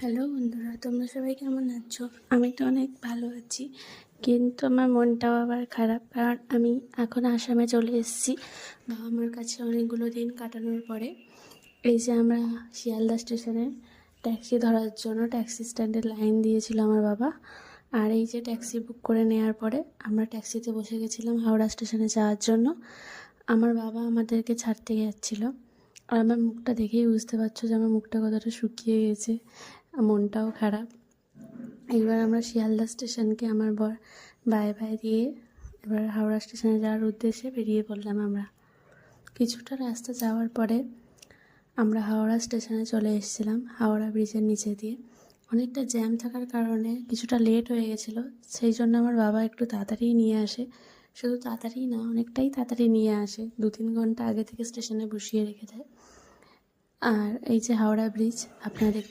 Hello বন্ধুরা, তোমরা সবাই কেমন আছো? আমি তো অনেক ভালো আছি, কিন্তু আমার মনটাও আবার খারাপ, কারণ আমি এখন আসামে চলে এসেছি বাবা মার কাছে অনেকগুলো দিন কাটানোর পরে। এই যে আমরা শিয়ালদা স্টেশনে ট্যাক্সি ধরার জন্য ট্যাক্সি স্ট্যান্ডে লাইন দিয়েছিল আমার বাবা, আর এই যে ট্যাক্সি বুক করে নেওয়ার পরে আমরা ট্যাক্সিতে বসে গেছিলাম হাওড়া স্টেশনে যাওয়ার জন্য। আমার বাবা আমাদেরকে ছাড়তে যাচ্ছিলো, আর আমার মুখটা দেখেই বুঝতে পারছো যে আমার মুখটা কতটা শুকিয়ে গেছে, মনটাও খারাপ। এবার আমরা শিয়ালদা স্টেশনকে আমার বর বাই বাই দিয়ে এবার হাওড়া স্টেশনে যাওয়ার উদ্দেশ্যে বেরিয়ে পড়লাম। আমরা কিছুটা রাস্তা যাওয়ার পরে আমরা হাওড়া স্টেশনে চলে এসেছিলাম, হাওড়া ব্রিজের নিচে দিয়ে। অনেকটা জ্যাম থাকার কারণে কিছুটা লেট হয়ে গেছিলো, সেই জন্য আমার বাবা একটু তাড়াতাড়ি নিয়ে আসে। শুধু তাড়াতাড়ি না, অনেকটাই তাড়াতাড়ি নিয়ে আসে, 2-3 ঘন্টা আগে থেকে স্টেশনে বসিয়ে রেখে দেয়। আর এই যে হাওড়া ব্রিজ আপনারা দেখতে